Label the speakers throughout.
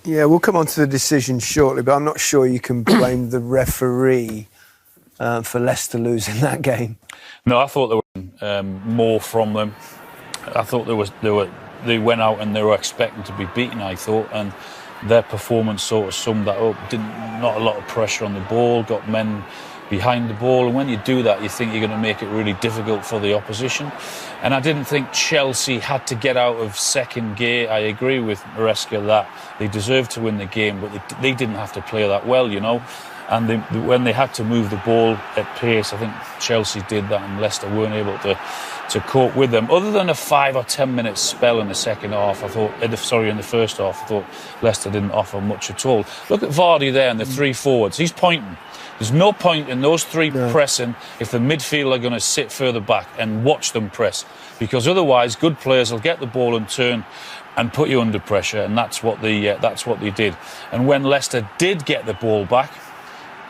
Speaker 1: Yeah, we'll come on to the decision shortly, but I'm not sure you can blame the referee for Leicester losing that game.
Speaker 2: No, I thought there were more from them. I thought they went out and they were expecting to be beaten, I thought, and their performance sort of summed that up. Not a lot of pressure on the ball, got men behind the ball, and when you do that, you think you're going to make it really difficult for the opposition. And I didn't think Chelsea had to get out of second gear. I agree with Maresca that they deserved to win the game, but they didn't have to play that well, you know. And when they had to move the ball at pace, I think Chelsea did that, and Leicester weren't able to cope with them. Other than a 5 or 10 minute spell in the second half, in the first half, I thought Leicester didn't offer much at all. Look at Vardy there and the three forwards. He's pointing. There's no point in those three pressing if the midfield are going to sit further back and watch them press, because otherwise good players will get the ball and turn and put you under pressure, and that's what they did. And when Leicester did get the ball back,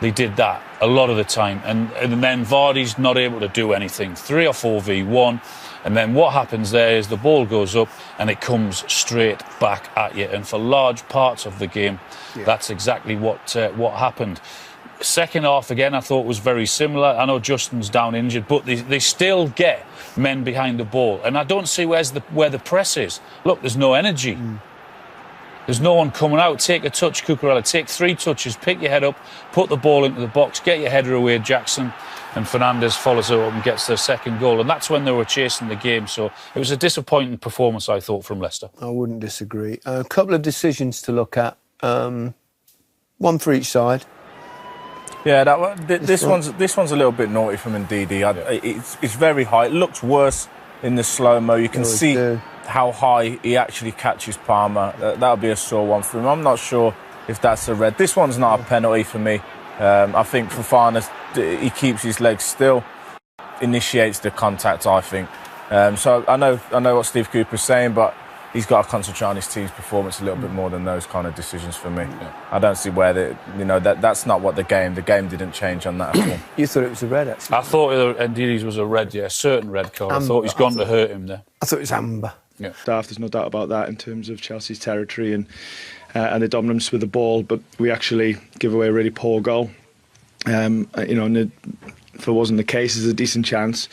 Speaker 2: they did that a lot of the time, and then Vardy's not able to do anything. 3 or 4v1, and then what happens there is the ball goes up and it comes straight back at you. And for large parts of the game, that's exactly what happened. Second half again, I thought was very similar. I know Justin's down injured, but they still get men behind the ball, and I don't see where the press is. Look, there's no energy. There's no one coming out. Take a touch, Cucurella. Take 3 touches, pick your head up, put the ball into the box, get your header away, Jackson, and Fernandes follows it up and gets their second goal. And that's when they were chasing the game. So it was a disappointing performance, I thought, from Leicester.
Speaker 1: I wouldn't disagree. A couple of decisions to look at. One for each side.
Speaker 3: Yeah, this one's a little bit naughty from Ndidi. It's very high. It looks worse in the slow-mo. You can see how high he actually catches Palmer. That'll be a sore one for him. I'm not sure if that's a red. This one's not a penalty for me. I think Fofana, he keeps his legs still, initiates the contact, I think. So I know what Steve Cooper's saying, but he's got to concentrate on his team's performance a little bit more than those kind of decisions for me. Yeah. I don't see where that's not what the game didn't change on that at all.
Speaker 1: You thought it was a red, actually?
Speaker 2: I thought Ndidi's was a red, a certain red card. I thought he's gone to hurt him there.
Speaker 1: I thought it was amber.
Speaker 4: Yeah. There's no doubt about that in terms of Chelsea's territory and the dominance with the ball, but we actually give away a really poor goal. And if it wasn't the case, there's a decent chance,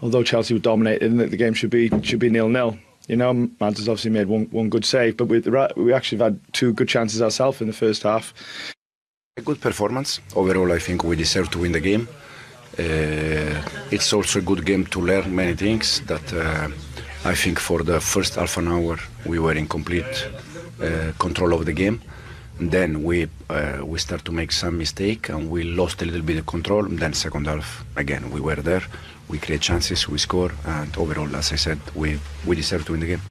Speaker 4: although Chelsea were dominated, that the game should be 0-0. Manta's obviously made one good save, but we actually have had 2 good chances ourselves in the first half.
Speaker 5: A good performance. Overall, I think we deserve to win the game. It's also a good game to learn many things that I think for the first half an hour we were in complete control of the game. And then we start to make some mistake and we lost a little bit of control. And then second half, again, we were there. We create chances, we score, and overall, as I said, we deserve to win the game.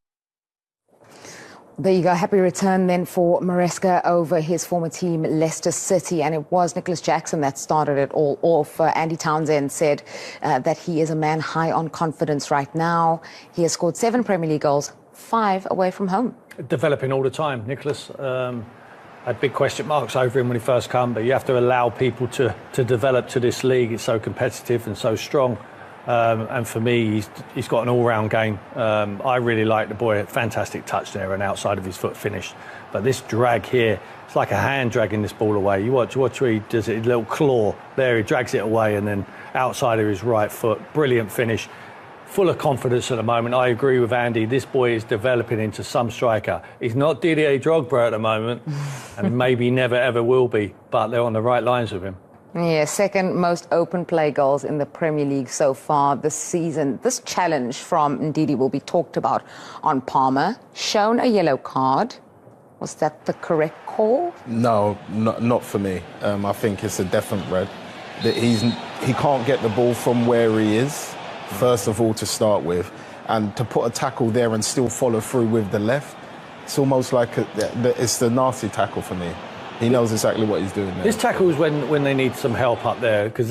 Speaker 6: There you go. Happy return then for Maresca over his former team, Leicester City. And it was Nicholas Jackson that started it all off. Andy Townsend said that he is a man high on confidence right now. He has scored 7 Premier League goals, 5 away from home.
Speaker 7: Developing all the time, Nicholas. Had big question marks over him when he first came, but you have to allow people to develop to this league. It's so competitive and so strong. And for me, he's got an all-round game. I really like the boy. Fantastic touch there and outside of his foot finish. But this drag here, it's like a hand dragging this ball away. You watch where he does it, a little claw. There, he drags it away and then outside of his right foot. Brilliant finish. Full of confidence at the moment. I agree with Andy. This boy is developing into some striker. He's not Didier Drogba at the moment and maybe never ever will be, but they're on the right lines with him.
Speaker 6: Yeah, second most open play goals in the Premier League so far this season. This challenge from Ndidi will be talked about on Palmer. Shown a yellow card. Was that the correct call?
Speaker 3: No, not for me. I think it's a definite red. That he can't get the ball from where he is, first of all, to start with. And to put a tackle there and still follow through with the left, it's almost like it's the nasty tackle for me. He knows exactly what he's doing there.
Speaker 7: This tackle is when they need some help up there, because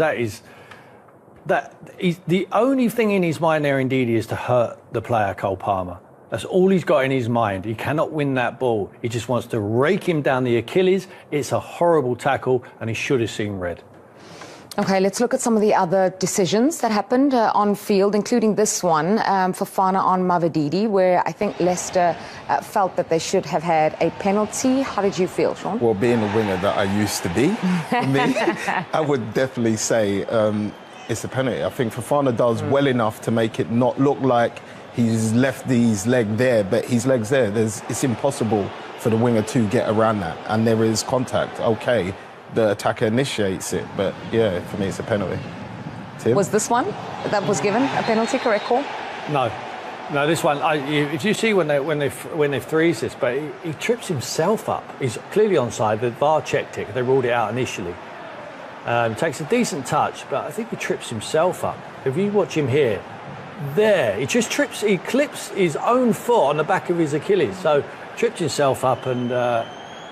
Speaker 7: the only thing in his mind there, indeed, is to hurt the player, Cole Palmer. That's all he's got in his mind. He cannot win that ball. He just wants to rake him down the Achilles. It's a horrible tackle, and he should have seen red.
Speaker 6: Okay, let's look at some of the other decisions that happened on field, including this one, Fofana on MOTD, where I think Leicester felt that they should have had a penalty. How did you feel, Sean?
Speaker 3: Well, being a winger that I used to be, for me, I would definitely say it's a penalty. I think Fofana does well enough to make it not look like he's left his leg there, but his leg's there. It's impossible for the winger to get around that, and there is contact. Okay, the attacker initiates it, but yeah, for me it's a penalty. Tim?
Speaker 6: Was this one that was given a penalty, correct call?
Speaker 7: No, this one. If you see when they freeze this, but he trips himself up. He's clearly onside. The VAR checked it. They ruled it out initially. Takes a decent touch, but I think he trips himself up. If you watch him here, there he just trips. He clips his own foot on the back of his Achilles. So tripped himself up, and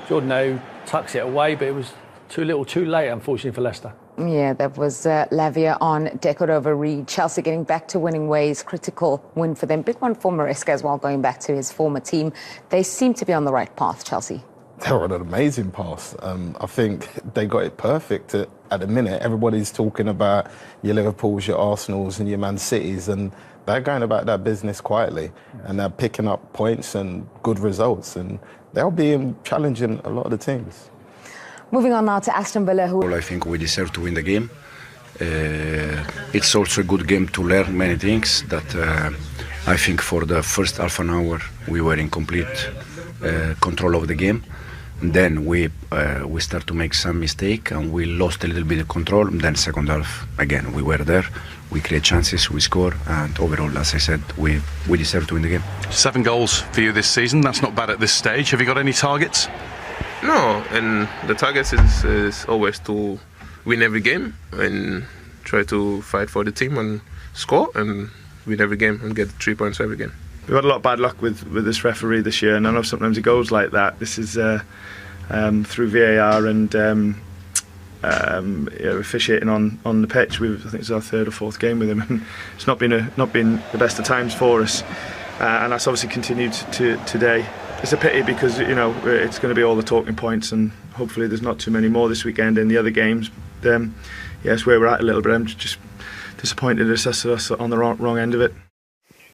Speaker 7: Jordan O tucks it away, but it was too little, too late, unfortunately, for Leicester.
Speaker 6: Yeah, that was Lavia on Deco over Reed. Chelsea getting back to winning ways. Critical win for them. Big one for Maresca as well, going back to his former team. They seem to be on the right path, Chelsea.
Speaker 3: They were on an amazing pass. I think they got it perfect at the minute. Everybody's talking about your Liverpools, your Arsenals and your Man Cities, and they're going about that business quietly. And they're picking up points and good results, and they'll be challenging a lot of the teams.
Speaker 6: Moving on now to Aston Villa, who...
Speaker 5: I think we deserve to win the game. It's also a good game to learn many things that I think for the first half an hour we were in complete control of the game. And then we start to make some mistake and we lost a little bit of control. And then second half, again, we were there. We create chances, we score, and overall, as I said, we deserve to win the game.
Speaker 8: 7 goals for you this season. That's not bad at this stage. Have you got any targets?
Speaker 9: No, and the target is always to win every game and try to fight for the team and score and win every game and get 3 points every game.
Speaker 4: We've had a lot of bad luck with this referee this year, and I know sometimes it goes like that. This is through VAR and officiating on the pitch. I think it's our 3rd or 4th game with him, and it's not been the best of times for us, and that's obviously continued to today. It's a pity because it's going to be all the talking points, and hopefully there's not too many more this weekend in the other games. Yes, where we're at a little bit. I'm just disappointed it's us on the wrong end of it.